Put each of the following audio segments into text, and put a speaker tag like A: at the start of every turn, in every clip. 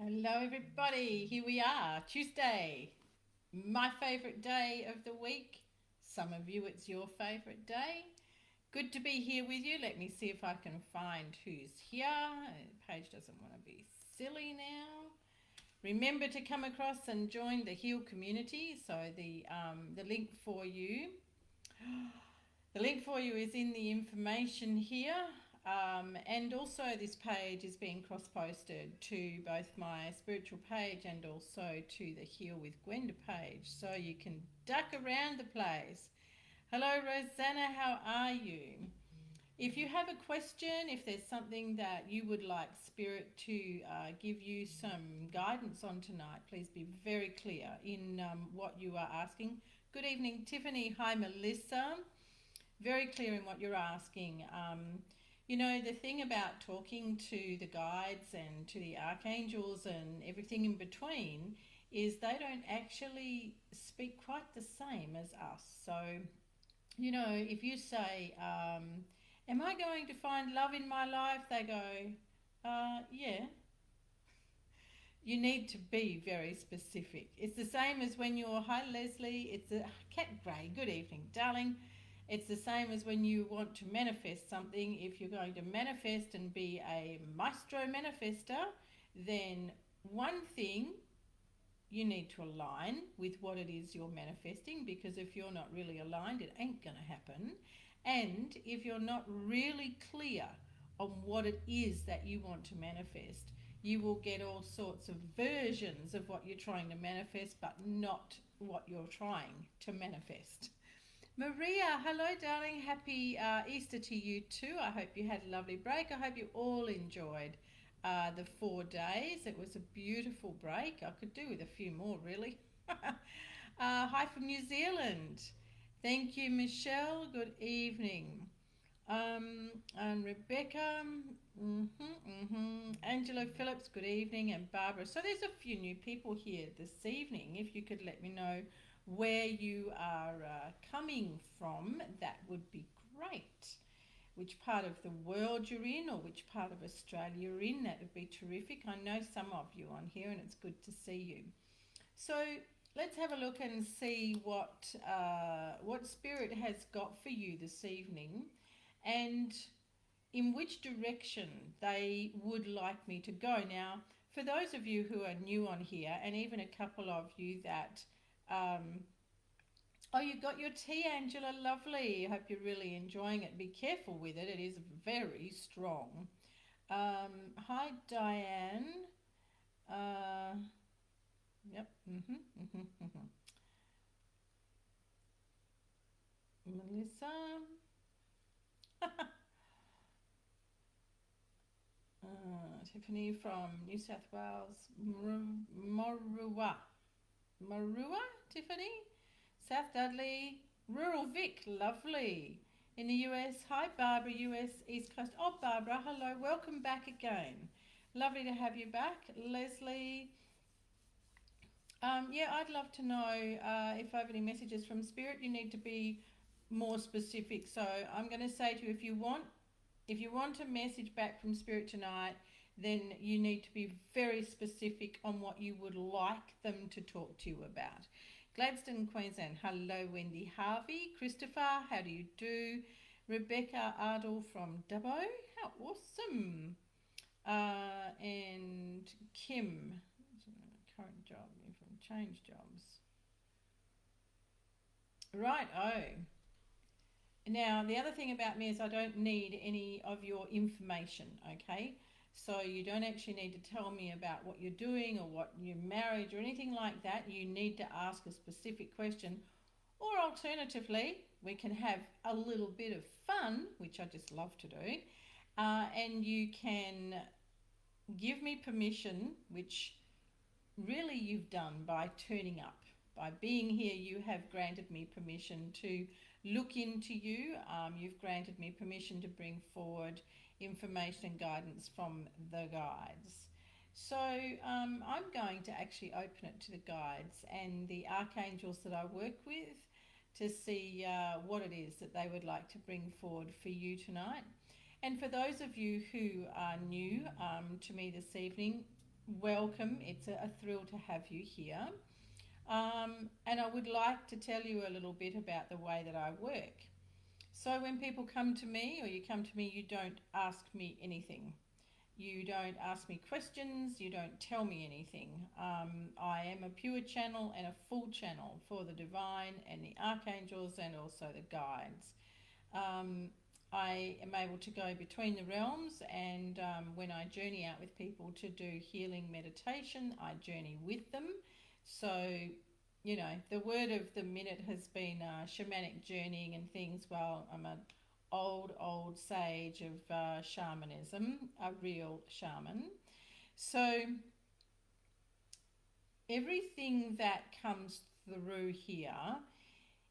A: Hello, everybody. Here we are, Tuesday, my favourite day of the week. Some of you, it's your favourite day. Good to be here with you. Let me see if I can find who's here. The page doesn't want to be silly now. Remember to come across and join the H.E.A.L community. So the link for you, the link for you is in the information here. And also this page is being cross-posted to both my spiritual page and also to the H.E.A.L with Gwenda page, so you can duck around the place. Hello Rosanna, how are you? If you have a question, if there's something that you would like Spirit to give you some guidance on tonight, please be very clear in what you are asking. Good evening Tiffany, hi Melissa. Very clear in what you're asking. You know, the thing about talking to the guides and to the archangels and everything in between is they don't actually speak quite the same as us. So, you know, if you say, am I going to find love in my life? They go, yeah. You need to be very specific. It's the same as when you're, hi Leslie, it's a Cat Gray, good evening, darling. It's the same as when you want to manifest something. If you're going to manifest and be a maestro manifester, then one thing, you need to align with what it is you're manifesting, because if you're not really aligned, it ain't going to happen. And if you're not really clear on what it is that you want to manifest, you will get all sorts of versions of what you're trying to manifest, but not what you're trying to manifest. Maria, hello darling, happy Easter to you too. I hope you had a lovely break. I hope you all enjoyed the 4 days. It was a beautiful break. I could do with a few more really. Hi from New Zealand. Thank you Michelle, good evening. And Rebecca, Angela Phillips, good evening, and Barbara. So there's a few new people here this evening. If you could let me know where you are coming from, that would be great. Which part of the world you're in, or which part of Australia you're in, that would be terrific. I know some of you on here and it's good to see you. So let's have a look and see what Spirit has got for you this evening, and in which direction they would like me to go. Now, for those of you who are new on here, and even a couple of you that oh, you got your tea, Angela, lovely. I hope you're really enjoying it. Be careful with it, it is very strong. Hi Diane. Yep. Melissa. Tiffany from New South Wales. Marua. Tiffany? South Dudley, Rural Vic, lovely. In the US, hi Barbara, US East Coast. Oh Barbara, hello, welcome back again. Lovely to have you back. Leslie. Yeah, I'd love to know if I have any messages from Spirit. You need to be more specific. So I'm going to say to you, if you want a message back from Spirit tonight, then you need to be very specific on what you would like them to talk to you about. Gladstone, Queensland. Hello, Wendy Harvey. Christopher, how do you do? Rebecca Ardle from Dubbo. How awesome. And Kim, current job, from change jobs. Right, oh. Now, the other thing about me is I don't need any of your information, okay? So you don't actually need to tell me about what you're doing or what your marriage or anything like that. You need to ask a specific question, or alternatively, we can have a little bit of fun, which I just love to do, and you can give me permission, which really you've done by turning up. By being here, you have granted me permission to look into you. You've granted me permission to bring forward information and guidance from the guides. So I'm going to actually open it to the guides and the archangels that I work with to see what it is that they would like to bring forward for you tonight. And for those of you who are new to me this evening, welcome. It's a thrill to have you here. And I would like to tell you a little bit about the way that I work. So when people come to me or you come to me, you don't ask me anything. You don't ask me questions. You don't tell me anything. I am a pure channel and a full channel for the divine and the archangels and also the guides. Um, I am able to go between the realms, and when I journey out with people to do healing meditation, I journey with them. So, you know, the word of the minute has been shamanic journeying and things. Well, I'm an old sage of shamanism, a real shaman. So, everything that comes through here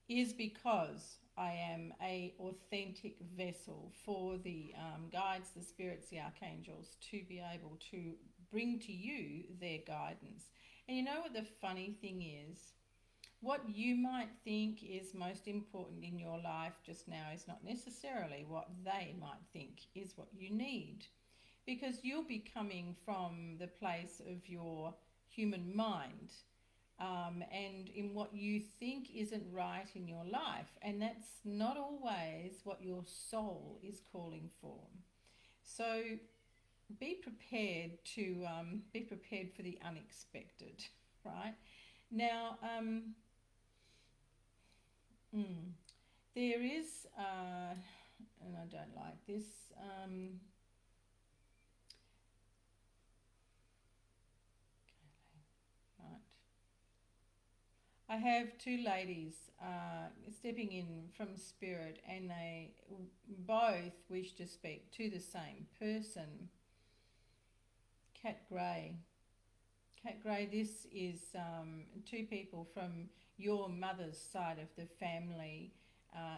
A: is because I am a authentic vessel for the guides, the spirits, the archangels to be able to bring to you their guidance. And you know what the funny thing is? What you might think is most important in your life just now is not necessarily what they might think is what you need. Because you'll be coming from the place of your human mind, and in what you think isn't right in your life. And that's not always what your soul is calling for. So be prepared to be prepared for the unexpected, right? Now, there is, and I don't like this. Right. I have two ladies stepping in from spirit, and they both wish to speak to the same person. Cat Grey. Cat Grey, this is two people from your mother's side of the family,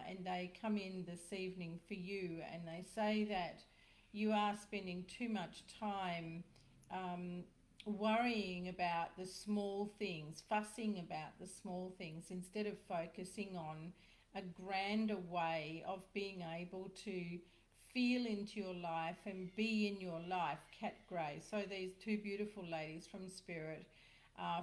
A: and they come in this evening for you, and they say that you are spending too much time worrying about the small things, fussing about the small things, instead of focusing on a grander way of being able to feel into your life and be in your life. Cat Grey. So these two beautiful ladies from spirit,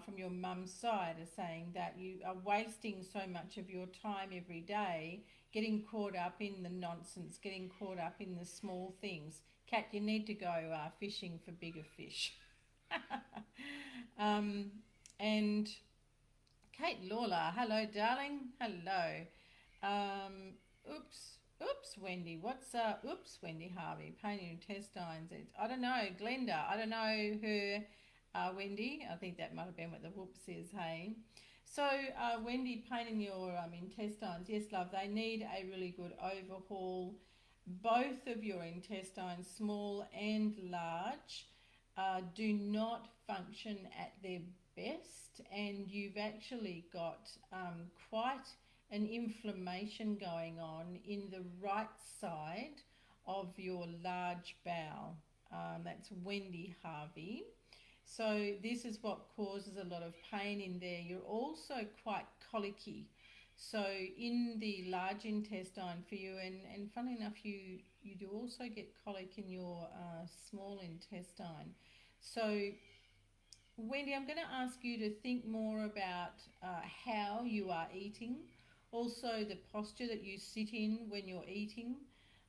A: from your mum's side, are saying that you are wasting so much of your time every day getting caught up in the nonsense, getting caught up in the small things. Cat, you need to go fishing for bigger fish. um, and Kate Lawler, hello, darling. Hello. Oops, Wendy. Oops, Wendy Harvey, pain in intestines. I don't know, Glenda. I don't know her, Wendy. I think that might have been what the whoops is, hey. So, Wendy, pain in your intestines. Yes, love, they need a really good overhaul. Both of your intestines, small and large, do not function at their best, and you've actually got quite an inflammation going on in the right side of your large bowel. That's Wendy Harvey. So this is what causes a lot of pain in there. You're also quite colicky. So in the large intestine for you, and funny enough, you do also get colic in your small intestine. So Wendy, I'm going to ask you to think more about how you are eating, also the posture that you sit in when you're eating.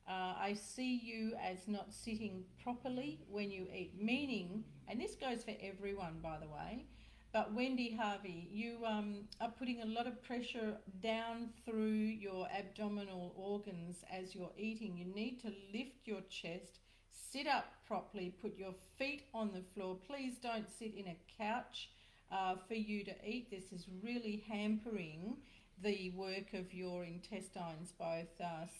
A: I see you as not sitting properly when you eat, meaning, and this goes for everyone by the way, but Wendy Harvey, you are putting a lot of pressure down through your abdominal organs as you're eating. You need to lift your chest, sit up properly, put your feet on the floor. Please don't sit in a couch for you to eat. This is really hampering the work of your intestines, both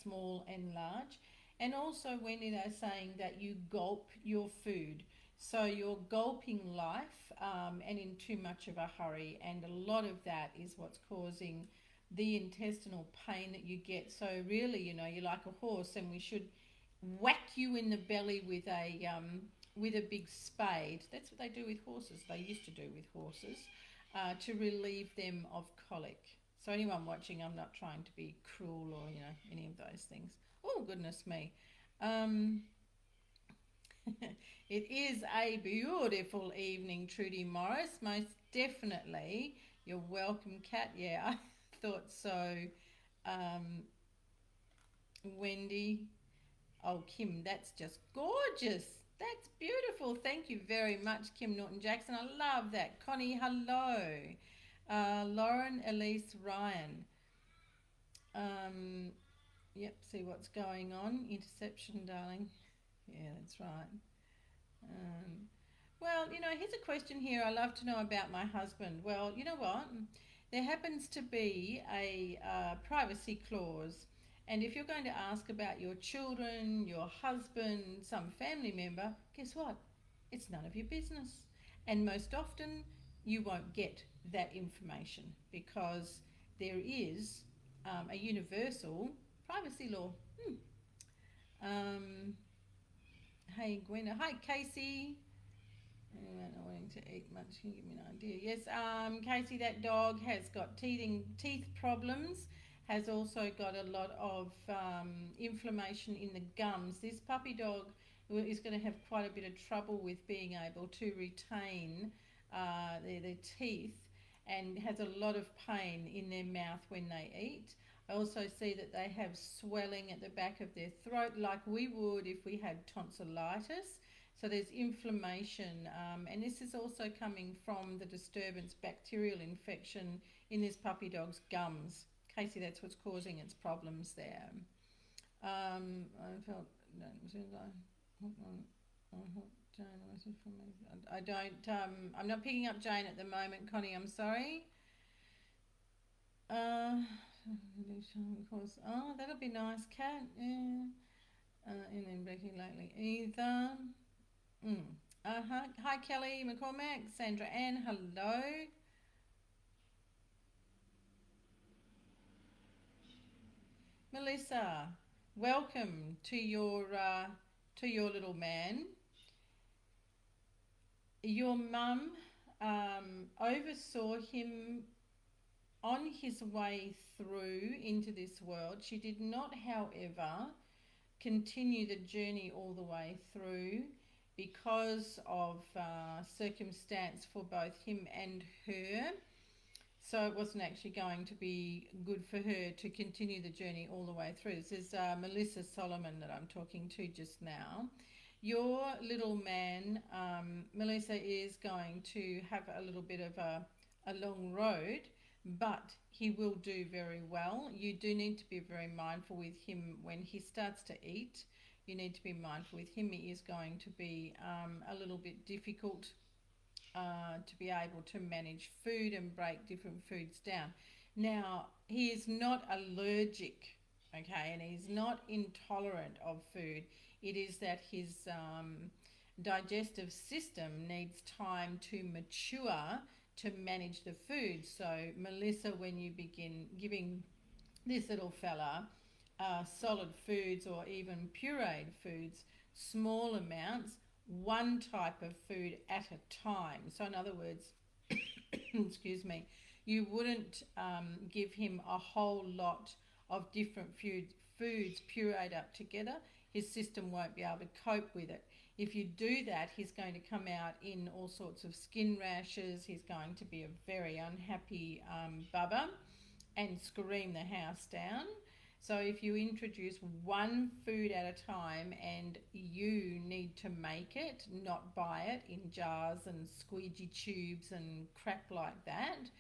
A: small and large. And also, Wendy, they're saying that you gulp your food. So you're gulping life and in too much of a hurry. And a lot of that is what's causing the intestinal pain that you get. So really, you know, you're like a horse, and we should whack you in the belly with a big spade. That's what they do with horses. They used to do with horses to relieve them of colic. So anyone watching, I'm not trying to be cruel or any of those things. Oh goodness me. It is a beautiful evening, Trudy Morris. Most definitely. You're welcome, Kat. Yeah, I thought so. Um, Wendy. Oh, Kim, that's just gorgeous. That's beautiful. Thank you very much, Kim Norton Jackson. I love that. Connie, hello. Lauren, Elise, Ryan. Um, yep, see what's going on. Interception, darling. Yeah, that's right. Um, well, here's a question here I love to know about my husband. Well, you know what? There happens to be a privacy clause. And if you're going to ask about your children, your husband, some family member, guess what? It's none of your business. And most often, you won't get that information because there is a universal privacy law. Um, hey, Gwenda. Hi, Casey. Not wanting to eat much. Can you give me an idea? Yes, Casey, that dog has got teeth problems. Has also got a lot of inflammation in the gums. This puppy dog is going to have quite a bit of trouble with being able to retain their teeth, and has a lot of pain in their mouth when they eat. I also see that they have swelling at the back of their throat, like we would if we had tonsillitis. So there's inflammation, and this is also coming from the disturbance, bacterial infection in this puppy dog's gums. Casey, that's what's causing its problems there. I felt I don't. I'm not picking up Jane at the moment, Connie. I'm sorry. Of course. Oh, that'll be nice, Cat. Yeah. And then breaking lately either. Hi, Kelly McCormack, Sandra Ann, hello. Melissa, welcome to your little man. Your mum oversaw him on his way through into this world. She did not, however, continue the journey all the way through because of circumstance for both him and her. So it wasn't actually going to be good for her to continue the journey all the way through. This is Melissa Solomon that I'm talking to just now. Your little man, Melissa, is going to have a little bit of a long road, but he will do very well. You do need to be very mindful with him when he starts to eat. You need to be mindful with him. He is going to be a little bit difficult to be able to manage food and break different foods down. Now, he is not allergic, okay, and he's not intolerant of food. It is that his digestive system needs time to mature to manage the food. So, Melissa, when you begin giving this little fella solid foods or even pureed foods, small amounts, one type of food at a time. So, in other words, excuse me, you wouldn't give him a whole lot of different foods pureed up together. His system won't be able to cope with it. If you do that, he's going to come out in all sorts of skin rashes. He's going to be a very unhappy bubba and scream the house down. So if you introduce one food at a time and you need to make it, not buy it in jars and squeegee tubes and crap like that,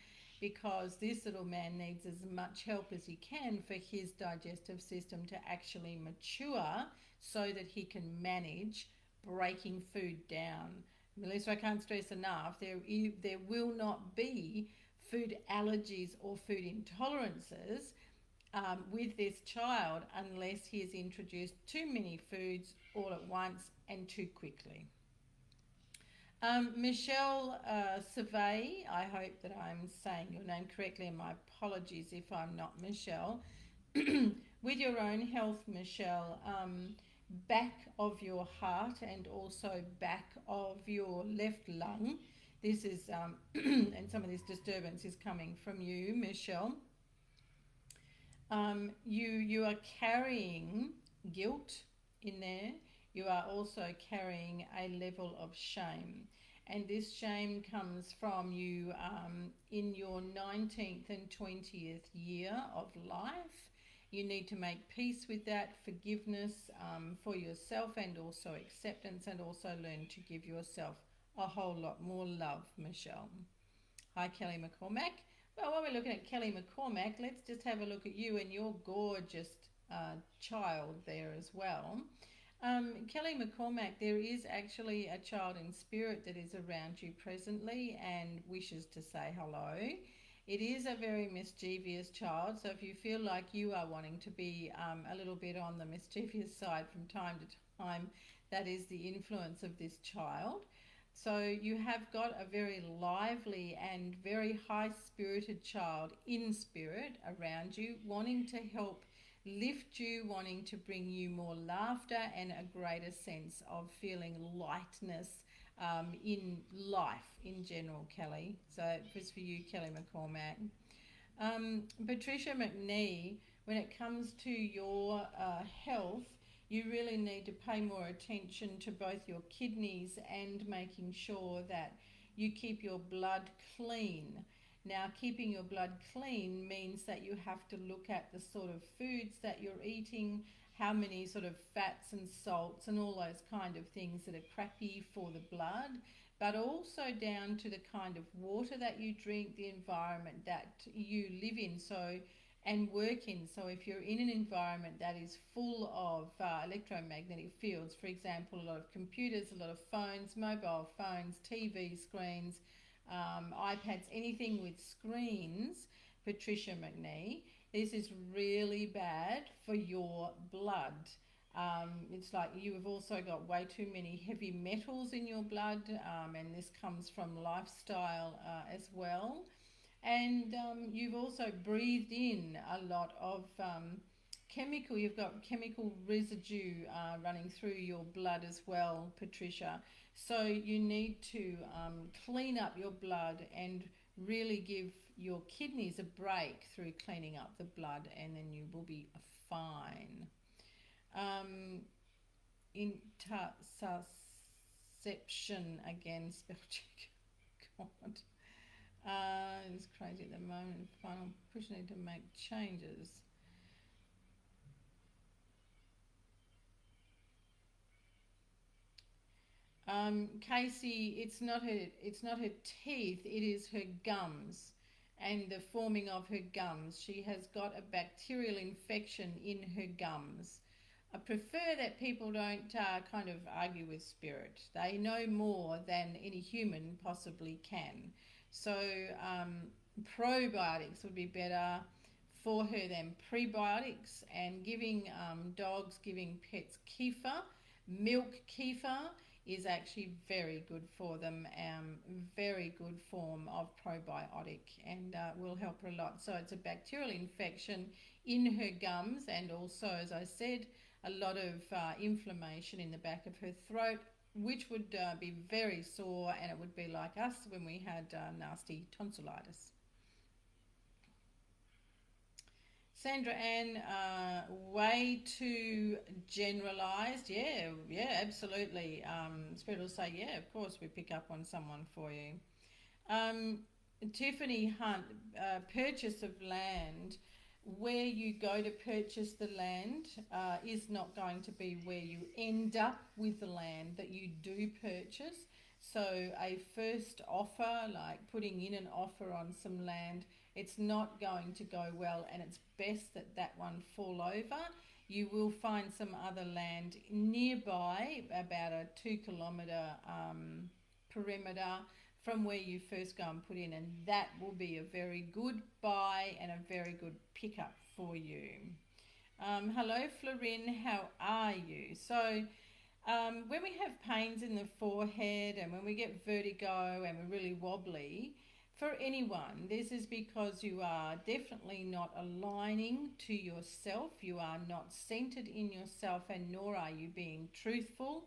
A: because this little man needs as much help as he can for his digestive system to actually mature so that he can manage breaking food down. Melissa, I can't stress enough, there will not be food allergies or food intolerances with this child unless he is introduced too many foods all at once and too quickly. Michelle Survey, I hope that I'm saying your name correctly, and my apologies if I'm not, Michelle. With your own health, Michelle, back of your heart and also back of your left lung, this is, and some of this disturbance is coming from you, Michelle. You are carrying guilt in there. you are also carrying a level of shame. And this shame comes from you in your 19th and 20th year of life. You need to make peace with that, forgiveness for yourself, and also acceptance, and also learn to give yourself a whole lot more love, Michelle. Hi, Kelly McCormack. Well, while we're looking at Kelly McCormack, let's just have a look at you and your gorgeous child there as well. Kelly McCormack, there is actually a child in spirit that is around you presently and wishes to say hello. It is a very mischievous child, so if you feel like you are wanting to be a little bit on the mischievous side from time to time, that is the influence of this child. So you have got a very lively and very high-spirited child in spirit around you, wanting to help lift you, wanting to bring you more laughter and a greater sense of feeling lightness in life in general, Kelly. So it was for you, Kelly McCormack. Patricia McNee, when it comes to your health, you really need to pay more attention to both your kidneys and making sure that you keep your blood clean. Now, keeping your blood clean means that you have to look at the sort of foods that you're eating, how many sort of fats and salts and all those kind of things that are crappy for the blood, but also down to the kind of water that you drink, the environment that you live in. So and work in. So if you're in an environment that is full of electromagnetic fields, for example, a lot of computers, a lot of phones, mobile phones, TV screens, iPads, anything with screens, Patricia McNee, this is really bad for your blood. It's like you have also got way too many heavy metals in your blood, and this comes from lifestyle as well. And you've also breathed in a lot of chemical, you've got chemical residue running through your blood as well, Patricia. So you need to clean up your blood and really give your kidneys a break through cleaning up the blood, and then you will be fine. Interception again, spell check. God. It's crazy at the moment. Final push need to make changes. Casey, it's not her teeth, it is her gums and the forming of her gums. She has got a bacterial infection in her gums. I prefer that people don't kind of argue with spirit. They know more than any human possibly can. So probiotics would be better for her than prebiotics, and giving dogs, giving pets kefir, milk kefir is actually very good for them, very good form of probiotic, and will help her a lot. So it's a bacterial infection in her gums, and also, as I said, a lot of inflammation in the back of her throat, which would be very sore, and it would be like us when we had nasty tonsillitis. Sandra Ann, way too generalised. Yeah, absolutely. Spirit will say, yeah, of course we pick up on someone for you. Tiffany Hunt, purchase of land. Where you go to purchase the land is not going to be where you end up with the land that you do purchase. So a first offer, like putting in an offer on some land, it's not going to go well, and it's best that that one fall over. You will find some other land nearby, about a 2 kilometre perimeter from where you first go and put in, and that will be a very good buy and a very good pickup for you. Hello Florin, how are you? So when we have pains in the forehead and when we get vertigo and we're really wobbly, for anyone, this is because you are definitely not aligning to yourself. You are not centered in yourself, and nor are you being truthful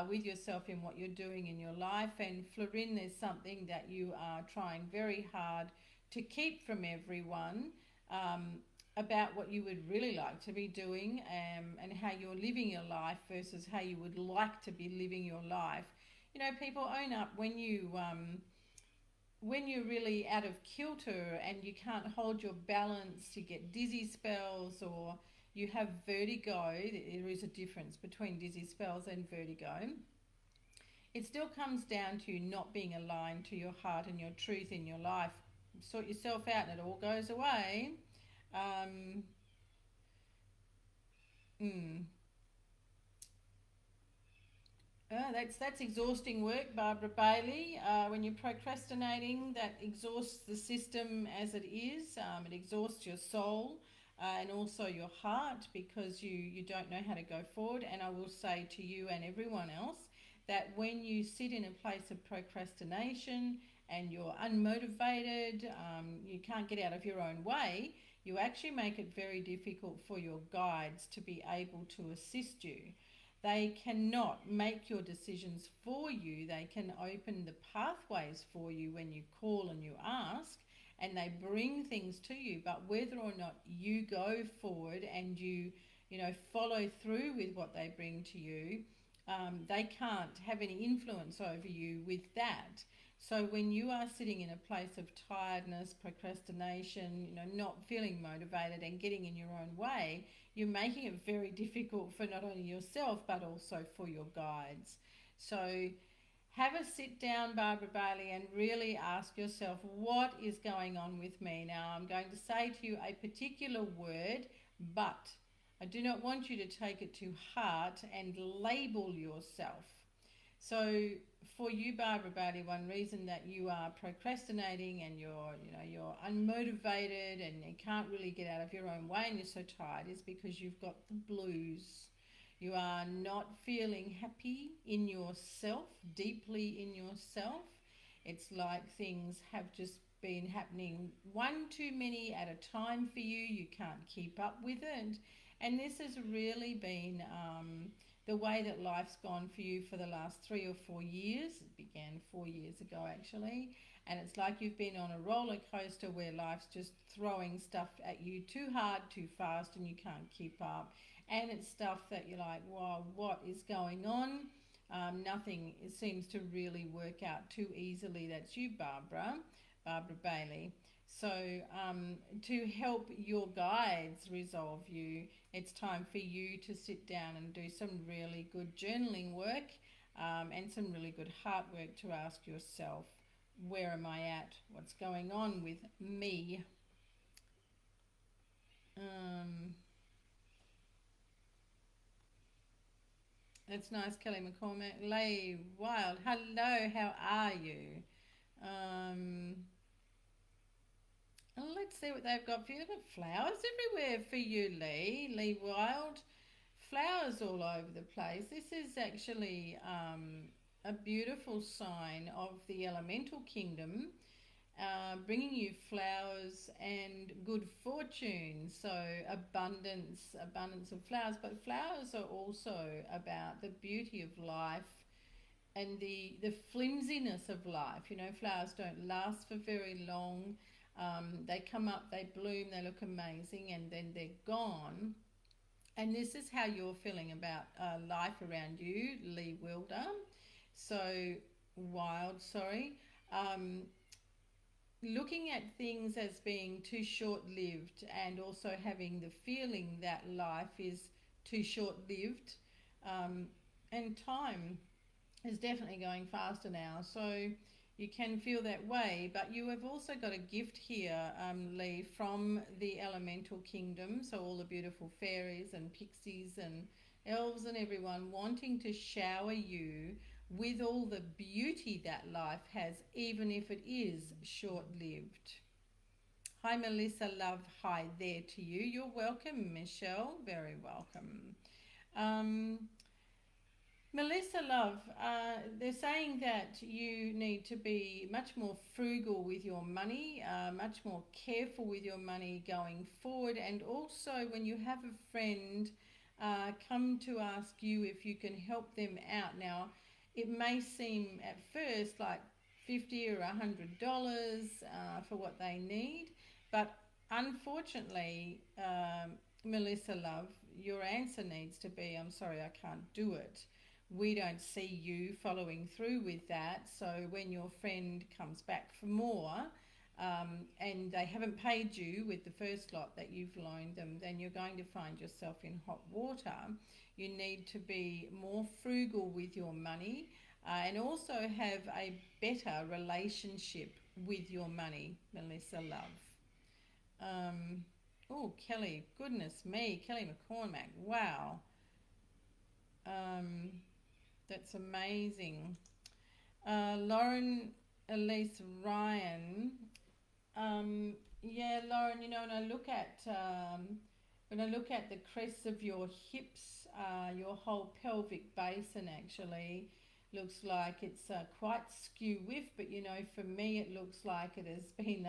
A: with yourself in what you're doing in your life. And Florin, there's something that you are trying very hard to keep from everyone. about what you would really like to be doing, and how you're living your life versus how you would like to be living your life. You know, people own up when you're really out of kilter and you can't hold your balance, you get dizzy spells, or you have vertigo. There is a difference between dizzy spells and vertigo. It still comes down to not being aligned to your heart and your truth in your life. Sort yourself out and it all goes away. Um, mm. That's exhausting work, Barbara Bailey. When you're procrastinating, that exhausts the system as it is. It exhausts your soul, and also your heart, because you don't know how to go forward. And I will say to you and everyone else that when you sit in a place of procrastination and you're unmotivated, you can't get out of your own way, you actually make it very difficult for your guides to be able to assist you. They cannot make your decisions for you. They can open the pathways for you when you call and you ask, and they bring things to you. But whether or not you go forward and you know, follow through with what they bring to you, they can't have any influence over you with that. So when you are sitting in a place of tiredness, procrastination, you know, not feeling motivated and getting in your own way, you're making it very difficult for not only yourself but also for your guides. So have a sit down, Barbara Bailey, and really ask yourself, what is going on with me? Now, I'm going to say to you a particular word, but I do not want you to take it to heart and label yourself. So for you, Barbara Bailey, one reason that you are procrastinating and you're unmotivated and you can't really get out of your own way and you're so tired is because you've got the blues. You are not feeling happy in yourself, deeply in yourself. It's like things have just been happening one too many at a time for you. You can't keep up with it. And this has really been the way that life's gone for you for the last 3 or 4 years. It began 4 years ago, actually. And it's like you've been on a roller coaster where life's just throwing stuff at you too hard, too fast, and you can't keep up. And it's stuff that you're like, wow, what is going on? Nothing seems to really work out too easily. That's you, Barbara Bailey. So to help your guides resolve you, it's time for you to sit down and do some really good journaling work, and some really good heart work to ask yourself, where am I at? What's going on with me? That's nice, Kelly McCormack. Lay Wild, hello, how are you? Um, let's see what they've got for you. They've got flowers everywhere for you, Lee Wild. Flowers all over the place. This is actually a beautiful sign of the elemental kingdom, bringing you flowers and good fortune. So abundance of flowers. But flowers are also about the beauty of life and the flimsiness of life. You know, flowers don't last for very long. They come up, they bloom, they look amazing, and then they're gone. And this is how you're feeling about life around you, Lee Wilder. So Wild, sorry. Um, Looking at things as being too short-lived, and also having the feeling that life is too short-lived, and time is definitely going faster now. So you can feel that way, but you have also got a gift here, Lee, from the elemental kingdom. So all the beautiful fairies and pixies and elves and everyone wanting to shower you with all the beauty that life has, even if it is short-lived. Hi, Melissa, love, hi there to you. You're welcome, Michelle, very welcome. Melissa, love, they're saying that you need to be much more frugal with your money, much more careful with your money going forward, and also when you have a friend come to ask you if you can help them out. Now, it may seem at first like $50 or $100 for what they need, but unfortunately, Melissa, love, your answer needs to be, I'm sorry, I can't do it. We don't see you following through with that. So when your friend comes back for more, and they haven't paid you with the first lot that you've loaned them, then you're going to find yourself in hot water. You need to be more frugal with your money, and also have a better relationship with your money, Melissa, love. Oh, Kelly, goodness me, Kelly McCormack, wow. Um, that's amazing. Lauren Elise Ryan, yeah, Lauren, you know, when I look at the crests of your hips, your whole pelvic basin actually looks like it's quite skew with, but you know, for me, it looks like it has been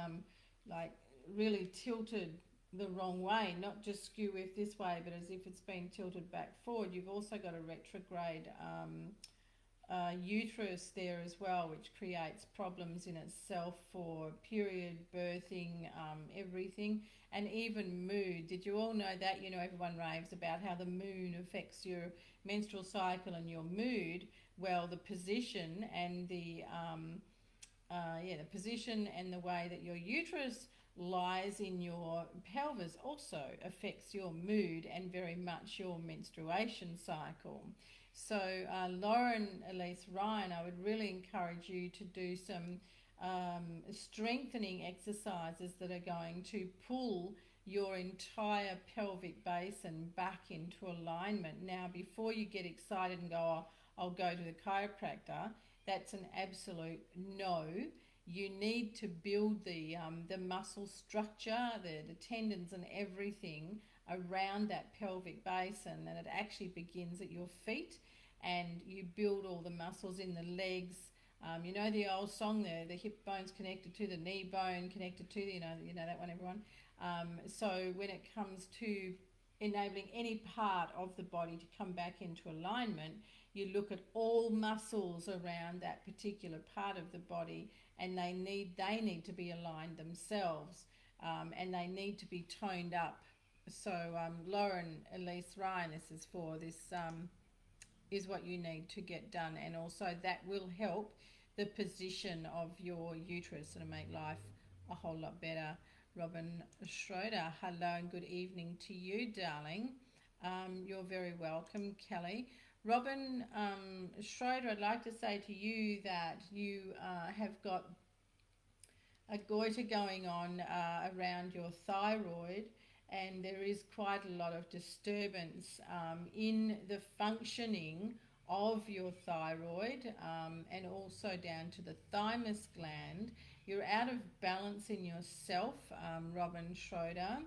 A: like really tilted the wrong way, not just skew with this way, but as if it's been tilted back forward. You've also got a retrograde uterus there as well, which creates problems in itself for period, birthing, everything, and even mood. Did you all know that? You know, everyone raves about how the moon affects your menstrual cycle and your mood. Well, the position and the position and the way that your uterus lies in your pelvis also affects your mood and very much your menstruation cycle. So, Lauren Elise Ryan, I would really encourage you to do some strengthening exercises that are going to pull your entire pelvic basin back into alignment. Now, before you get excited and go, oh, I'll go to the chiropractor, that's an absolute no. You need to build the muscle structure, the tendons and everything around that pelvic basin, and it actually begins at your feet, and you build all the muscles in the legs. You know the old song there, the hip bone's connected to the knee bone, connected to the, you know that one, everyone. So when it comes to enabling any part of the body to come back into alignment, you look at all muscles around that particular part of the body, and they need to be aligned themselves, and they need to be toned up. So Lauren Elise Ryan, this is for this is what you need to get done, and also that will help the position of your uterus and make life a whole lot better. Robin Schroeder, hello and good evening to you, darling. You're very welcome, Kelly. Robin Schroeder, I'd like to say to you that you have got a goiter going on around your thyroid, and there is quite a lot of disturbance in the functioning of your thyroid, and also down to the thymus gland. You're out of balance in yourself, Robin Schroeder,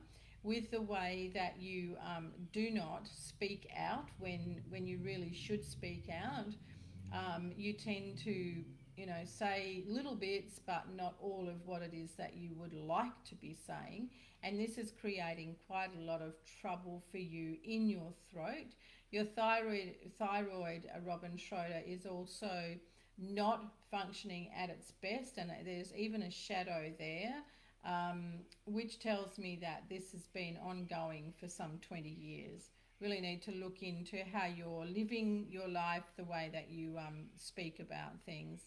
A: with the way that you do not speak out when you really should speak out. You tend to, you know, say little bits but not all of what it is that you would like to be saying, and this is creating quite a lot of trouble for you in your throat. Your thyroid, Robin Schroeder, is also not functioning at its best, and there's even a shadow there, which tells me that this has been ongoing for some 20 years. Really need to look into how you're living your life, the way that you speak about things.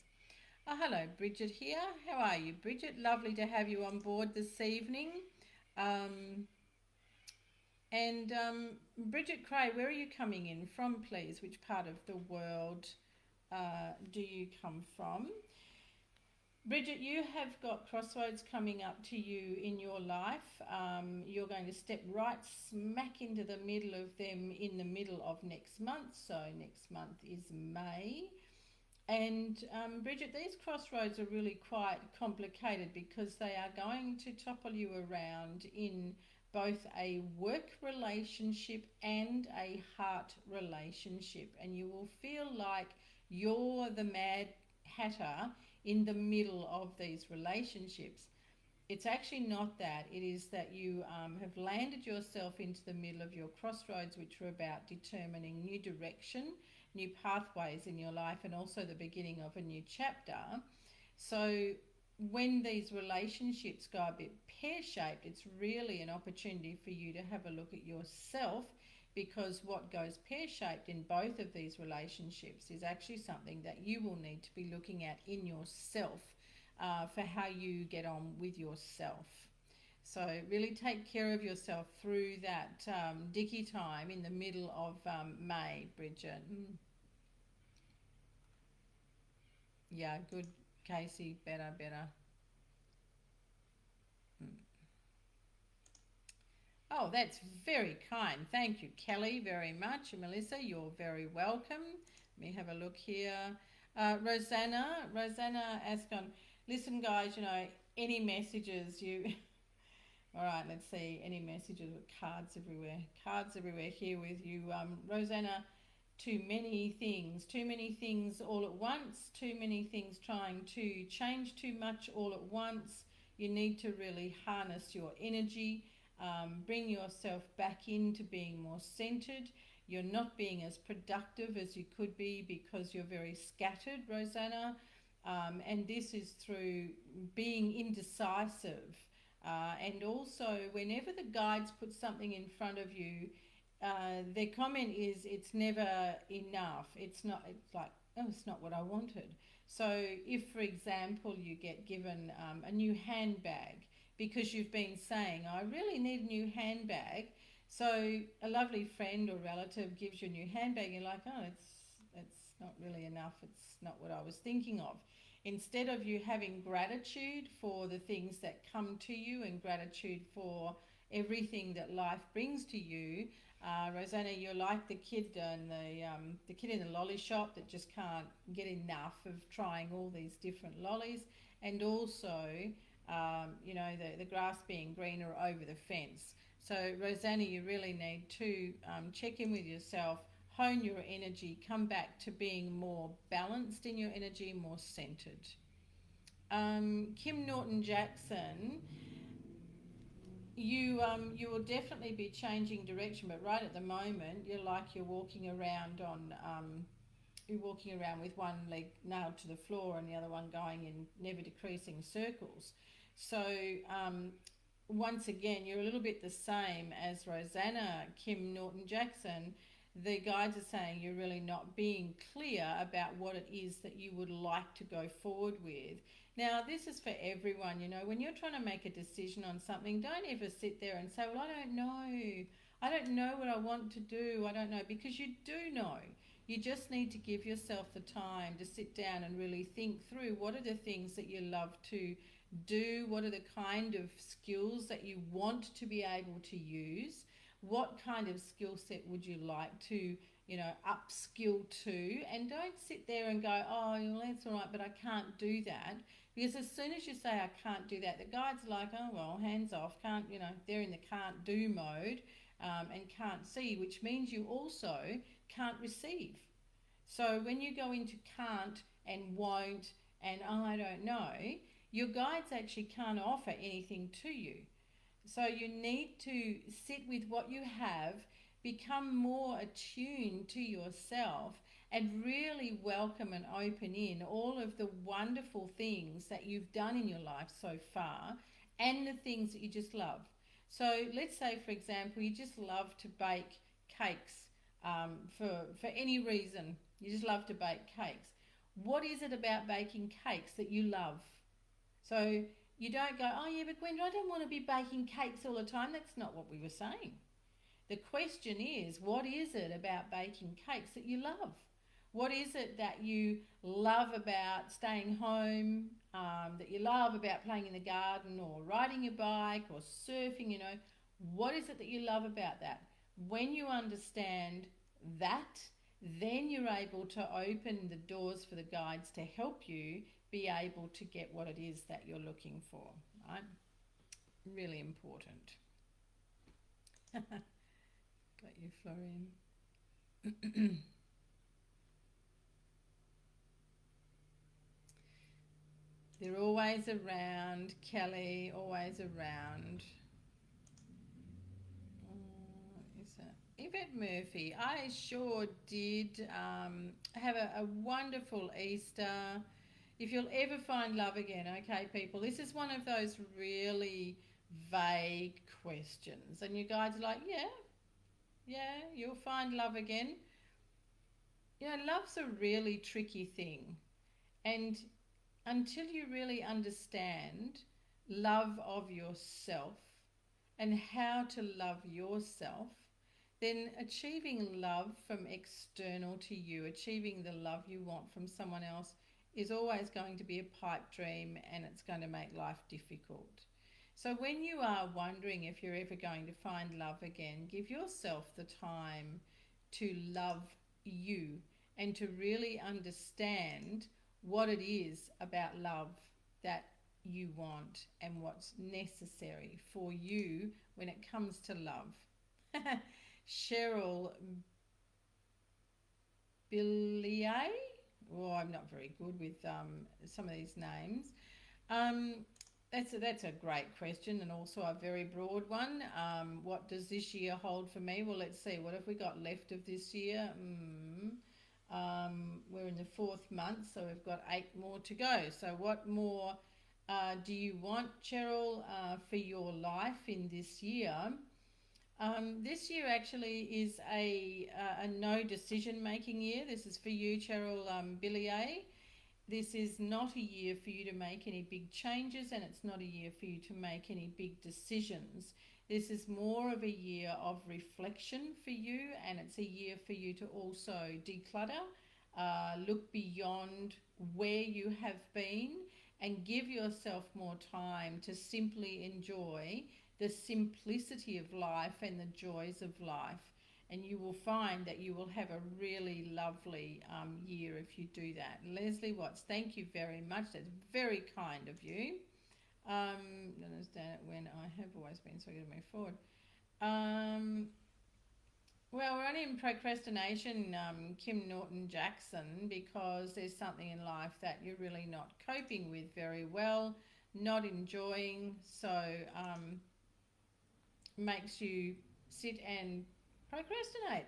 A: Oh, hello, Bridget here. How are you, Bridget? Lovely to have you on board this evening. And Bridget Cray, where are you coming in from, please? Which part of the world do you come from? Bridget, you have got crossroads coming up to you in your life. You're going to step right smack into the middle of them in the middle of next month. So next month is May. And Bridget, these crossroads are really quite complicated because they are going to topple you around in both a work relationship and a heart relationship. And you will feel like you're the mad hatter in the middle of these relationships. It's actually not that. It is that you have landed yourself into the middle of your crossroads, which are about determining new direction, new pathways in your life, and also the beginning of a new chapter. So when these relationships go a bit pear-shaped, it's really an opportunity for you to have a look at yourself, because what goes pear-shaped in both of these relationships is actually something that you will need to be looking at in yourself, for how you get on with yourself. So really take care of yourself through that dicky time in the middle of May, Bridget. Yeah, good, Casey. Better. Oh, that's very kind. Thank you, Kelly, very much. And Melissa, you're very welcome. Let me have a look here. Rosanna Ascon. Listen, guys, any messages you... All right, let's see. Any messages with cards everywhere. Cards everywhere here with you. Rosanna, too many things all at once, too many things trying to change too much all at once. You need to really harness your energy, bring yourself back into being more centered. You're not being as productive as you could be because you're very scattered, Rosanna, and this is through being indecisive. And also, whenever the guides put something in front of you, their comment is, it's never enough. It's like, oh, it's not what I wanted. So if, for example, you get given a new handbag because you've been saying, I really need a new handbag. So a lovely friend or relative gives you a new handbag. You're like, oh, it's not really enough. It's not what I was thinking of. Instead of you having gratitude for the things that come to you and gratitude for everything that life brings to you, Rosanna, you're like the kid and the kid in the lolly shop that just can't get enough of trying all these different lollies, and also, the grass being greener over the fence. So, Rosanna, you really need to check in with yourself, hone your energy, come back to being more balanced in your energy, more centered. Kim Norton-Jackson, you will definitely be changing direction, but right at the moment you're walking around with one leg nailed to the floor and the other one going in never decreasing circles. So once again, you're a little bit the same as Rosanna, Kim Norton-Jackson. The guides are saying you're really not being clear about what it is that you would like to go forward with. Now, this is for everyone. When you're trying to make a decision on something, don't ever sit there and say, well, I don't know. I don't know what I want to do. I don't know, because you do know. You just need to give yourself the time to sit down and really think through what are the things that you love to do, what are the kind of skills that you want to be able to use, what kind of skill set would you like to upskill to, and don't sit there and go, oh, well, that's all right, but I can't do that. Because as soon as you say, I can't do that, the guide's like, oh, well, hands off, can't, they're in the can't do mode, and can't see, which means you also can't receive. So when you go into can't and won't and I don't know, your guides actually can't offer anything to you. So you need to sit with what you have, become more attuned to yourself, and really welcome and open in all of the wonderful things that you've done in your life so far and the things that you just love. So let's say, for example, you just love to bake cakes for any reason. You just love to bake cakes. What is it about baking cakes that you love? So you don't go, oh yeah, but Gwenda, I don't want to be baking cakes all the time. That's not what we were saying. The question is, what is it about baking cakes that you love? What is it that you love about staying home, that you love about playing in the garden or riding your bike or surfing, What is it that you love about that? When you understand that, then you're able to open the doors for the guides to help you be able to get what it is that you're looking for, right? Really important. Got you, Florian. They're always around, Kelly, always around. Is that Yvette Murphy? I sure did have a wonderful Easter. If you'll ever find love again, okay, people, this is one of those really vague questions. And you guys are like, yeah, you'll find love again. You know, love's a really tricky thing. And until you really understand love of yourself and how to love yourself, then achieving love from external to you, achieving the love you want from someone else, is always going to be a pipe dream, and it's going to make life difficult. So when you are wondering if you're ever going to find love again, give yourself the time to love you and to really understand what it is about love that you want and what's necessary for you when it comes to love. Cheryl Billier. Oh, I'm not very good with some of these names. That's a great question, and also a very broad one. What does this year hold for me? Well, let's see. What have we got left of this year? We're in the 4th month, so we've got 8 more to go. So what more do you want, Cheryl, for your life in this year? This year actually is a no decision making year. This is for you, Cheryl Billier. This is not a year for you to make any big changes, and it's not a year for you to make any big decisions. This is more of a year of reflection for you, and it's a year for you to also declutter, look beyond where you have been, and give yourself more time to simply enjoy the simplicity of life and the joys of life. And you will find that you will have a really lovely year if you do that. Leslie Watts, thank you very much. That's very kind of you. Understand it when I have always been so good to move forward. Well, we're only in procrastination, Kim Norton-Jackson, because there's something in life that you're really not coping with very well, not enjoying, so makes you sit and procrastinate.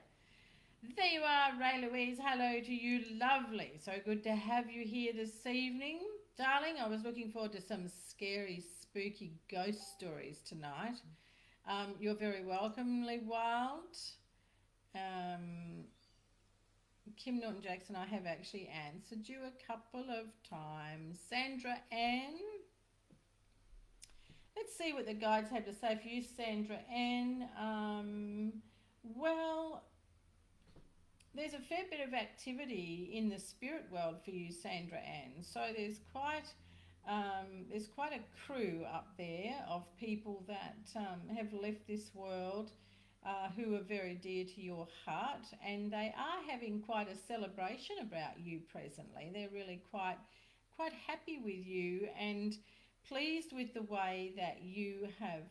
A: There you are, Ray Louise. Hello to you, lovely. So good to have you here this evening. Darling, I was looking forward to some scary, spooky ghost stories tonight. You're very welcome, Lee Wild. Kim Norton-Jackson, I have actually answered you a couple of times. Sandra Ann. Let's see what the guides have to say for you, Sandra Ann. Well, there's a fair bit of activity in the spirit world for you, Sandra Ann. So there's quite a crew up there of people that have left this world who are very dear to your heart, and they are having quite a celebration about you presently. They're really quite happy with you and pleased with the way that you have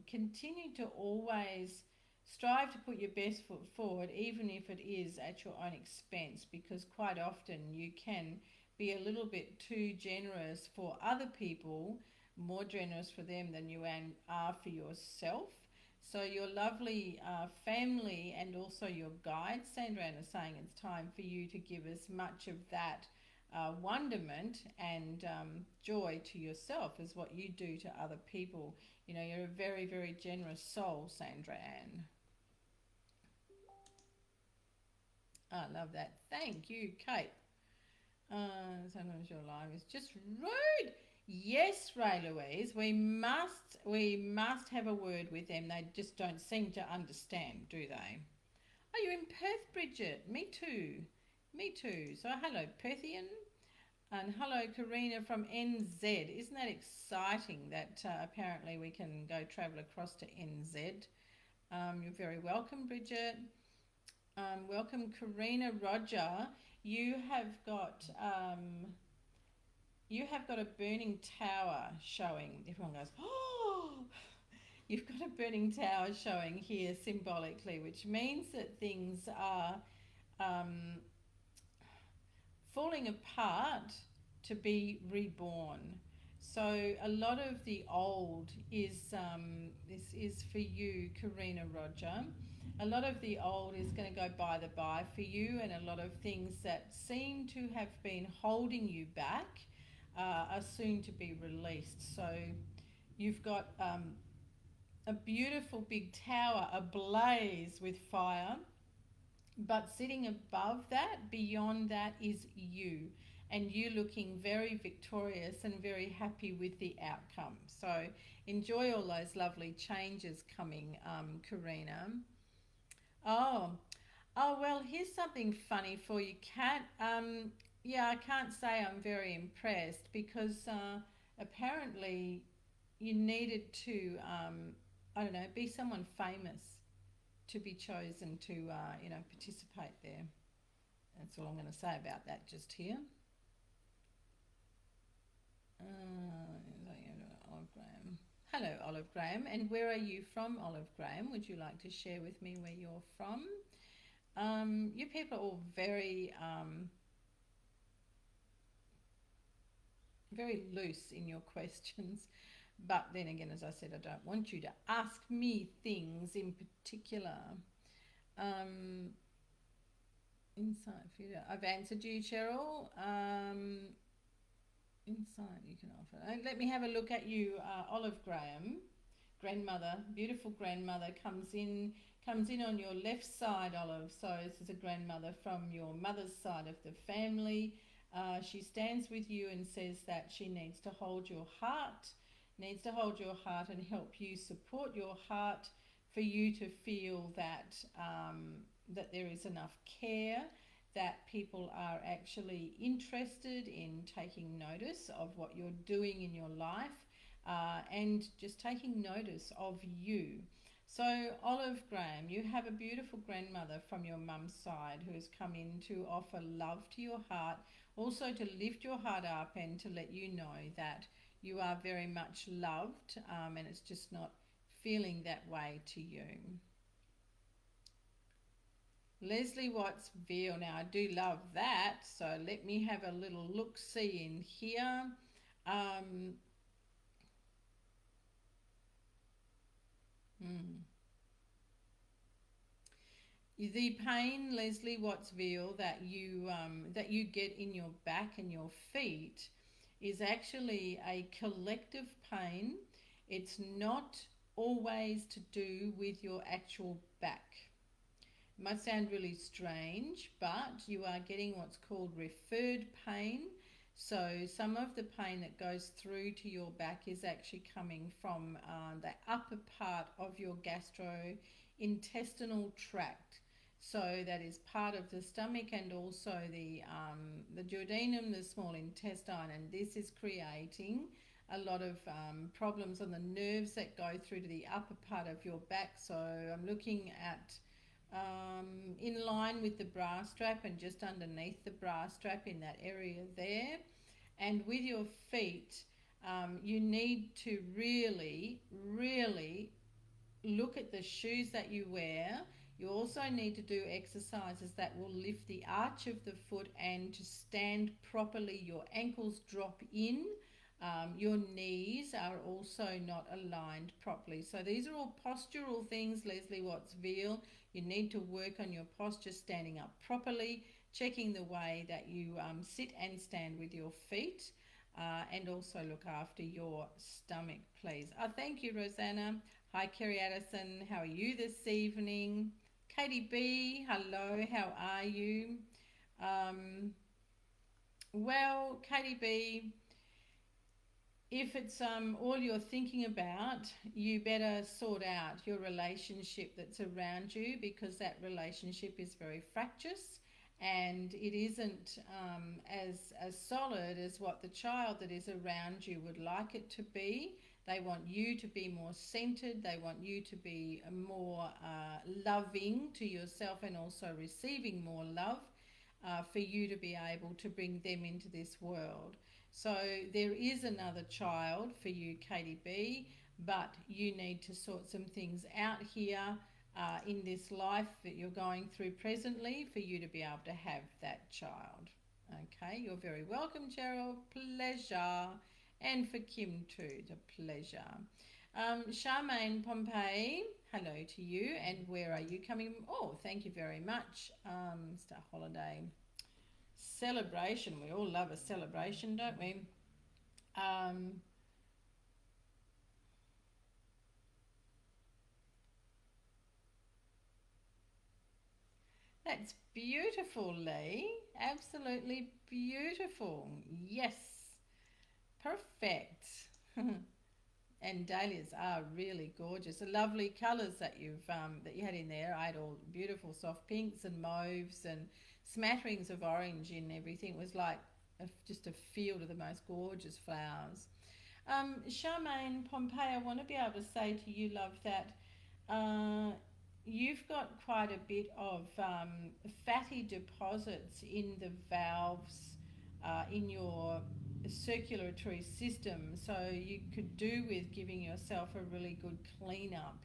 A: continued to always strive to put your best foot forward, even if it is at your own expense, because quite often you can be a little bit too generous for other people, more generous for them than you are for yourself. So your lovely family and also your guides, Sandra Ann, are saying it's time for you to give as much of that wonderment and joy to yourself as what you do to other people. You know, you're a very, very generous soul, Sandra Ann. I love that. Thank you, Kate. Sometimes your life is just rude. Yes, Ray Louise, we must have a word with them. They just don't seem to understand, do they? Oh, you're in Perth, Bridget. Me too. So hello, Perthian. And hello, Karina from NZ. Isn't that exciting that apparently we can go travel across to NZ? You're very welcome, Bridget. Welcome, Karina. Roger, you have got a burning tower showing. Everyone goes, oh! You've got a burning tower showing here symbolically, which means that things are falling apart to be reborn. So a lot of the old is, this is for you, Karina Roger. A lot of the old is going to go by the by for you, and a lot of things that seem to have been holding you back are soon to be released. So you've got a beautiful big tower ablaze with fire, but sitting above that, beyond that, is you. And you looking very victorious and very happy with the outcome. So enjoy all those lovely changes coming, Karina. Oh, oh, well, here's something funny for you, Kat. Yeah, I can't say I'm very impressed because apparently you needed to, I don't know, be someone famous to be chosen to, participate there. That's all I'm going to say about that just here. Olive Graham. Hello, Olive Graham. And where are you from, Olive Graham? Would you like to share with me where you're from? You people are all very, very loose in your questions. But then again, as I said, I don't want you to ask me things in particular. Insight for you. I've answered you, Cheryl. Insight you can offer. Let me have a look at you, Olive Graham. Grandmother, beautiful grandmother comes in on your left side, Olive. So this is a grandmother from your mother's side of the family. She stands with you and says that she needs to hold your heart, and help you support your heart for you to feel that that there is enough care, that people are actually interested in taking notice of what you're doing in your life, and just taking notice of you. So, Olive Graham, you have a beautiful grandmother from your mum's side who has come in to offer love to your heart, also to lift your heart up and to let you know that you are very much loved, and it's just not feeling that way to you. Leslie Watts Veal. Now, I do love that, so let me have a little look-see in here. The pain, Leslie Watts Veal, that you get in your back and your feet is actually a collective pain. It's not always to do with your actual back. It might sound really strange, but you are getting what's called referred pain. So some of the pain that goes through to your back is actually coming from the upper part of your gastrointestinal tract. So that is part of the stomach and also the duodenum, the small intestine, and this is creating a lot of problems on the nerves that go through to the upper part of your back. So I'm looking at in line with the bra strap and just underneath the bra strap in that area there. And with your feet, you need to really, really look at the shoes that you wear. You also need to do exercises that will lift the arch of the foot and to stand properly. Your ankles drop in. Your knees are also not aligned properly. So these are all postural things, Leslie Watts Veal. You need to work on your posture, standing up properly, checking the way that you sit and stand with your feet, and also look after your stomach, please. Thank you, Rosanna. Hi, Kerry Addison. How are you this evening? Katie B, hello. How are you? Well, Katie B, if it's all you're thinking about, you better sort out your relationship that's around you, because that relationship is very fractious and it isn't as solid as what the child that is around you would like it to be. They want you to be more centered. They want you to be more loving to yourself and also receiving more love for you to be able to bring them into this world. So there is another child for you, Katie B, but you need to sort some things out here in this life that you're going through presently for you to be able to have that child. Okay, you're very welcome, Cheryl. Pleasure. And for Kim too, it's a pleasure. Charmaine Pompey, hello to you. And where are you coming? Oh, thank you very much. Star Holiday. Celebration. We all love a celebration, don't we? Um, that's beautiful, Lee. Absolutely beautiful. Yes. Perfect. And dahlias are really gorgeous. The lovely colours that you had in there. I had all beautiful soft pinks and mauves and smatterings of orange in everything. It was like just a field of the most gorgeous flowers. Charmaine Pompey, I want to be able to say to you, love, that uh, you've got quite a bit of fatty deposits in the valves in your circulatory system, so you could do with giving yourself a really good clean up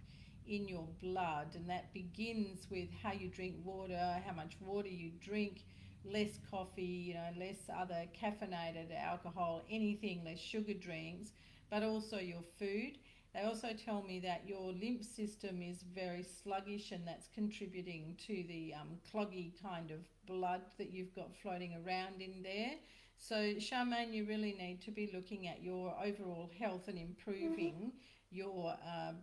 A: in your blood, and that begins with how you drink water, how much water you drink, less coffee, less other caffeinated alcohol, anything, less sugar drinks, but also your food. They also tell me that your lymph system is very sluggish, and that's contributing to the cloggy kind of blood that you've got floating around in there. So, Charmaine, you really need to be looking at your overall health and improving your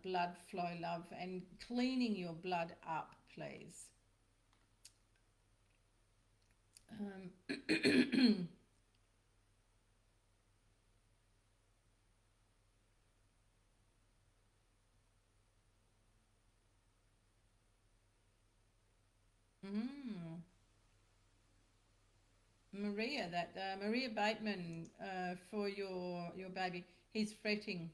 A: blood flow, love, and cleaning your blood up, please. Mm. Maria, that Maria Bateman, for your baby, he's fretting.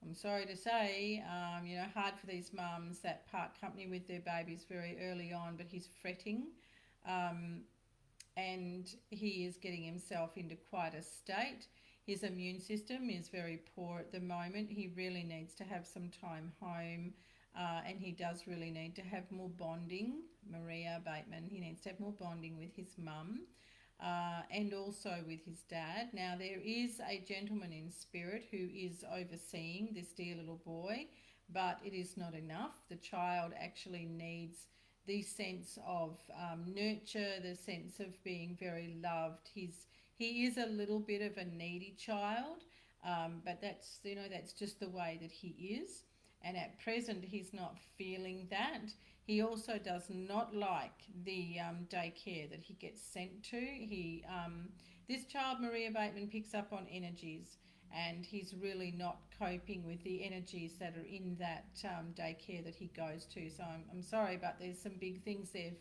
A: I'm sorry to say, hard for these mums that part company with their babies very early on, but he's fretting, um, and he is getting himself into quite a state. His immune system is very poor at the moment. He really needs to have some time home, and he does really need to have more bonding. Maria Bateman, he needs to have more bonding with his mum. And also with his dad. Now, there is a gentleman in spirit who is overseeing this dear little boy, but it is not enough. The child actually needs the sense of nurture, the sense of being very loved. He is a little bit of a needy child, but that's just the way that he is. And at present, he's not feeling that. He also does not like the daycare that he gets sent to. This child, Maria Bateman, picks up on energies, and he's really not coping with the energies that are in that daycare that he goes to. So I'm sorry, but there's some big things there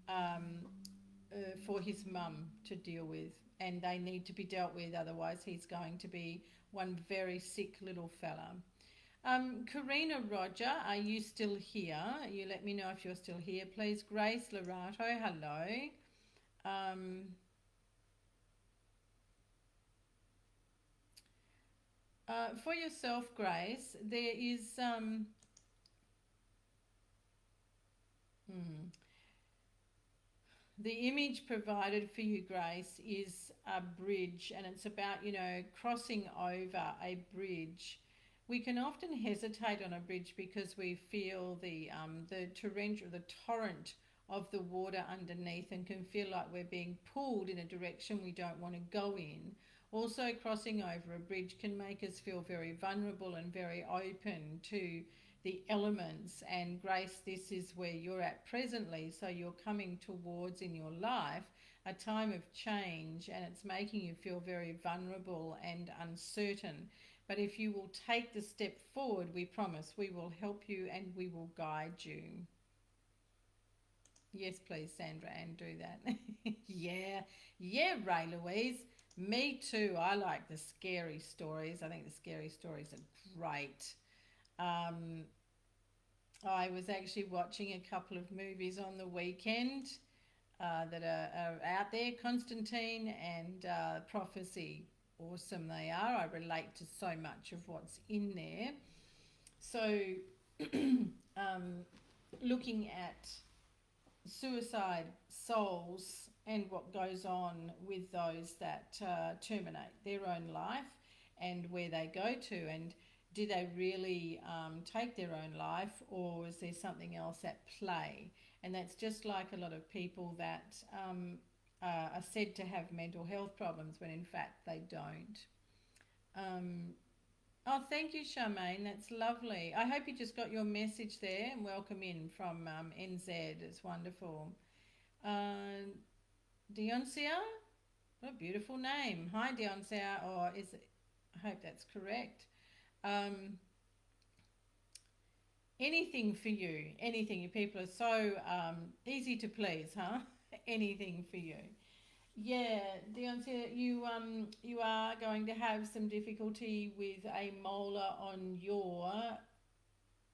A: um, for his mum to deal with, and they need to be dealt with. Otherwise, he's going to be one very sick little fella. Karina Roger, are you still here? You let me know if you're still here, please. Grace Lorato, hello. Um, for yourself, Grace, there is the image provided for you, Grace, is a bridge, and it's about, crossing over a bridge. We can often hesitate on a bridge because we feel the torrent of the water underneath, and can feel like we're being pulled in a direction we don't want to go in. Also, crossing over a bridge can make us feel very vulnerable and very open to the elements. And Grace, this is where you're at presently. So you're coming towards in your life a time of change, and it's making you feel very vulnerable and uncertain. But if you will take the step forward, we promise we will help you and we will guide you. Yes, please, Sandra, and do that. yeah, Ray Louise. Me too. I like the scary stories. I think the scary stories are great. Um, I was actually watching a couple of movies on the weekend that are out there. Constantine and Prophecy. Awesome they are. I relate to so much of what's in there. So, looking at suicide souls and what goes on with those that terminate their own life, and where they go to, and do they really take their own life, or is there something else at play? And that's just like a lot of people that are said to have mental health problems when in fact they don't. Um, oh, thank you, Charmaine. That's lovely. I hope you just got your message there, and welcome in from NZ. It's wonderful. Uh, Dioncia, what a beautiful name. Hi, Dioncia, or is it, I hope that's correct. Um, anything for you, anything. You people are so easy to please, huh? Anything for you. Yeah, Dioncia, you are going to have some difficulty with a molar on your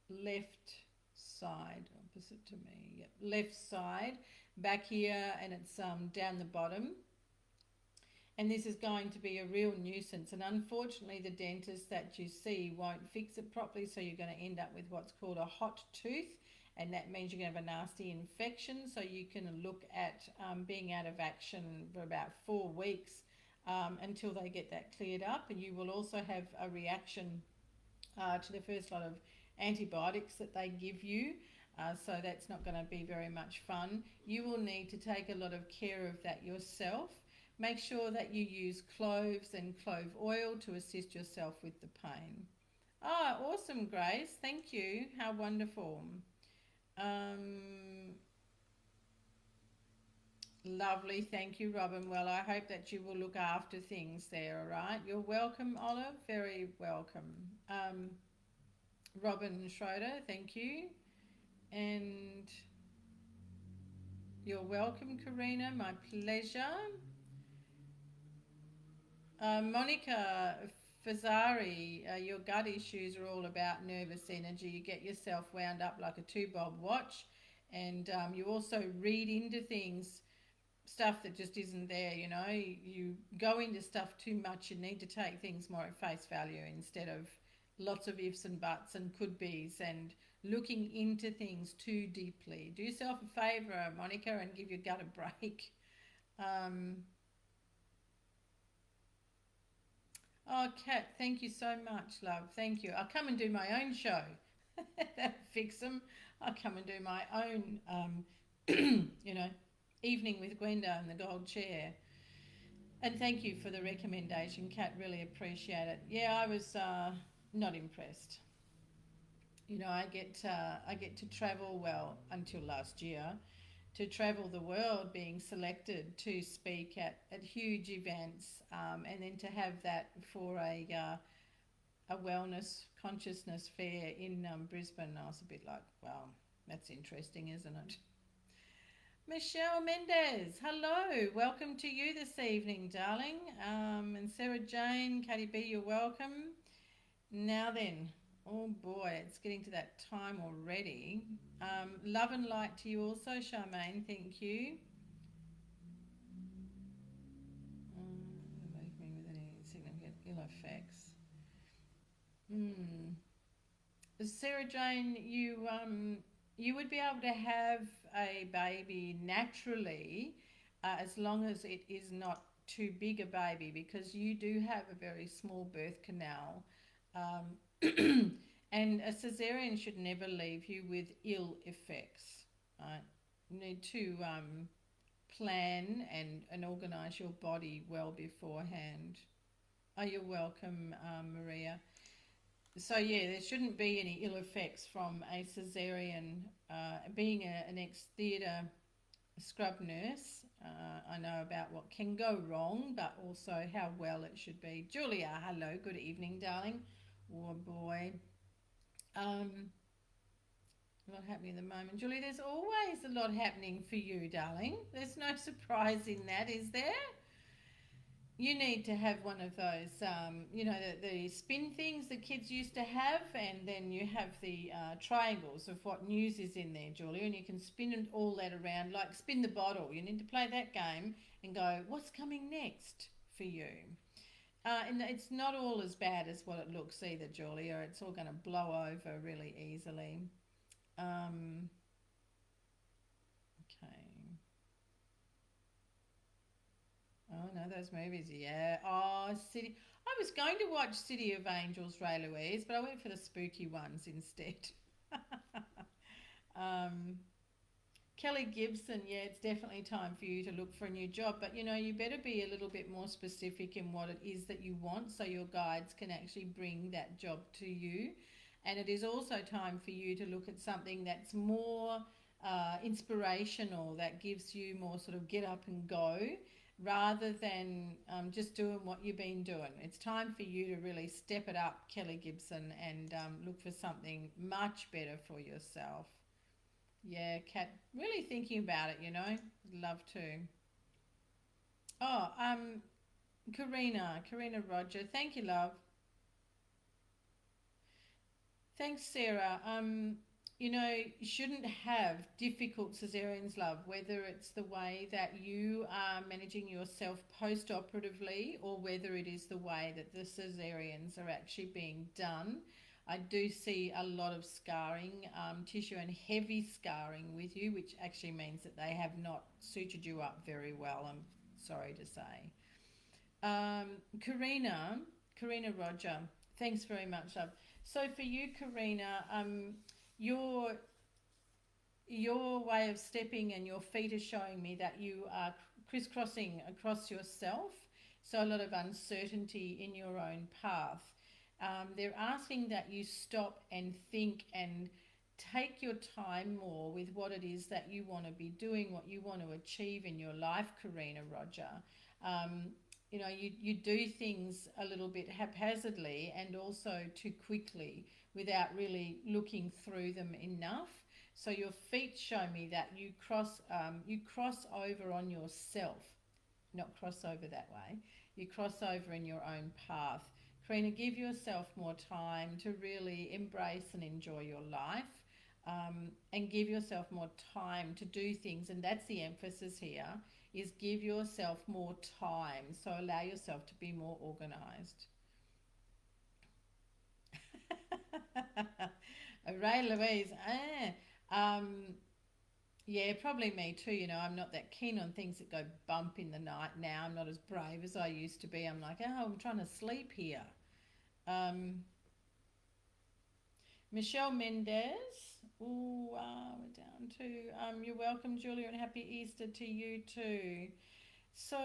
A: left side, opposite to me. Yep, left side, back here, and it's down the bottom. And this is going to be a real nuisance. And unfortunately, the dentist that you see won't fix it properly, so you're going to end up with what's called a hot tooth, and that means you're going to have a nasty infection. So you can look at being out of action for about 4 weeks until they get that cleared up. And you will also have a reaction to the first lot of antibiotics that they give you. So that's not going to be very much fun. You will need to take a lot of care of that yourself. Make sure that you use cloves and clove oil to assist yourself with the pain. Ah, awesome, Grace. Thank you. How wonderful. Lovely. Thank you, Robin. Well, I hope that you will look after things there, all right? You're welcome, Olive. Very welcome. Robin Schroeder, thank you. And you're welcome, Karina. My pleasure. Monica Fazari, your gut issues are all about nervous energy. You get yourself wound up like a 2-bob watch, and you also read into things, stuff that just isn't there. You know, you go into stuff too much. You need to take things more at face value instead of lots of ifs and buts and could be's and looking into things too deeply. Do yourself a favour, Monica, and give your gut a break. Oh, Kat, thank you so much, love. Thank you. I'll come and do my own show. That'll fix them. I'll come and do my own, evening with Gwenda and the gold chair. And thank you for the recommendation, Kat. Really appreciate it. Yeah, I was not impressed. You know, I get to travel, well, until last year, to travel the world, being selected to speak at huge events, and then to have that for a wellness consciousness fair in Brisbane. I was a bit like, wow, that's interesting, isn't it? Michelle Mendez, hello, welcome to you this evening, darling. And Sarah Jane, Katie B, you're welcome. Now then, oh boy, it's getting to that time already. Love and light to you also, Charmaine. Thank you. Leave me with any significant ill effects. Sarah Jane, you would be able to have a baby naturally, as long as it is not too big a baby, because you do have a very small birth canal. And a cesarean should never leave you with ill effects. Right? You need to plan and organise your body well beforehand. Oh, you're welcome, Maria. So yeah, there shouldn't be any ill effects from a cesarean. Being an ex-theatre scrub nurse, I know about what can go wrong, but also how well it should be. Julia, hello, good evening, darling. Oh boy. A lot happening at the moment. Julie, there's always a lot happening for you, darling. There's no surprise in that, is there? You need to have one of those, the spin things the kids used to have, and then you have the triangles of what news is in there, Julia, and you can spin it all that around, like spin the bottle. You need to play that game and go, what's coming next for you? And it's not all as bad as what it looks either, Julia. It's all going to blow over really easily. Okay. Oh no, those movies, yeah. Oh, City. I was going to watch City of Angels, Ray Louise, but I went for the spooky ones instead. um, Kelly Gibson, yeah, it's definitely time for you to look for a new job, but you know, you better be a little bit more specific in what it is that you want so your guides can actually bring that job to you. And it is also time for you to look at something that's more inspirational, that gives you more sort of get up and go rather than just doing what you've been doing. It's time for you to really step it up, Kelly Gibson, and look for something much better for yourself. Yeah, Kat, really thinking about it, you know. Love to. Oh, Karina Roger. Thank you, love. Thanks, Sarah. You know, you shouldn't have difficult cesareans, love, whether it's the way that you are managing yourself post-operatively or whether it is the way that the cesareans are actually being done. I do see a lot of scarring tissue and heavy scarring with you, which actually means that they have not sutured you up very well, I'm sorry to say. Karina, Karina Roger, thanks very much, love. So for you, Karina, your your way of stepping and your feet are showing me that you are crisscrossing across yourself. So a lot of uncertainty in your own path. They're asking that you stop and think and take your time more with what it is that you want to be doing, what you want to achieve in your life, Karina Roger. Um, you know, you do things a little bit haphazardly and also too quickly without really looking through them enough. So your feet show me that you cross over on yourself, not cross over that way. You cross over in your own path. Karina, give yourself more time to really embrace and enjoy your life, and give yourself more time to do things. And that's the emphasis here, is give yourself more time. So allow yourself to be more organized. Ray Louise, yeah, probably me too. You know, I'm not that keen on things that go bump in the night now. I'm not as brave as I used to be. I'm like, oh, I'm trying to sleep here. Um, Michelle Mendez. Oh, we're down to. You're welcome, Julia, and happy Easter to you too. So,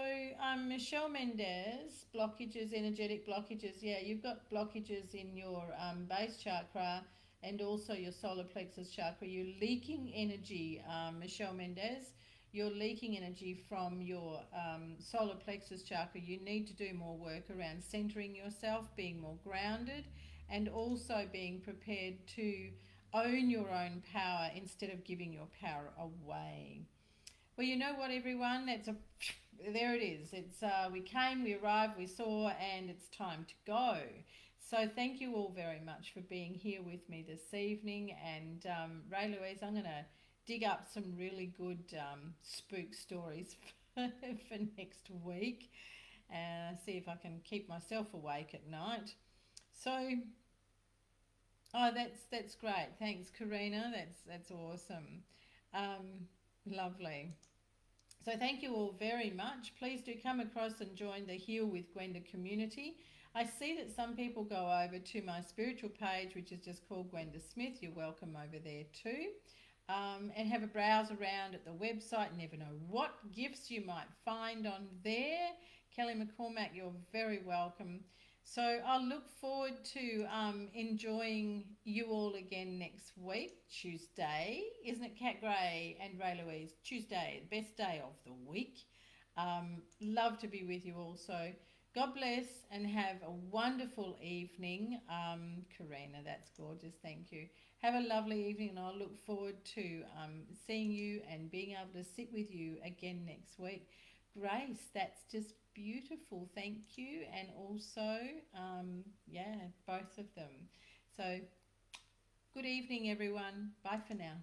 A: Michelle Mendez, blockages, energetic blockages. Yeah, you've got blockages in your base chakra and also your solar plexus chakra. You're leaking energy, Michelle Mendez. You're leaking energy from your solar plexus chakra. You need to do more work around centering yourself, being more grounded, and also being prepared to own your own power instead of giving your power away. Well, you know what, everyone? That's a there it is. It's we came, we arrived, we saw, and it's time to go. So thank you all very much for being here with me this evening. And Ray Louise, I'm going to dig up some really good spook stories for next week. See if I can keep myself awake at night. So, oh, that's great. Thanks, Karina. That's awesome. Lovely. So thank you all very much. Please do come across and join the Heal with Gwenda community. I see that some people go over to my spiritual page, which is just called Gwenda Smith. You're welcome over there too. And have a browse around at the website. Never know what gifts you might find on there. Kelly McCormack, you're very welcome. So I'll look forward to enjoying you all again next week, Tuesday. Isn't it, Kat Gray and Ray Louise? Tuesday, the best day of the week. Love to be with you all. So God bless and have a wonderful evening. Karina, that's gorgeous. Thank you. Have a lovely evening, and I'll look forward to seeing you and being able to sit with you again next week. Grace, that's just beautiful. Thank you. And also, yeah, both of them. So, good evening, everyone. Bye for now.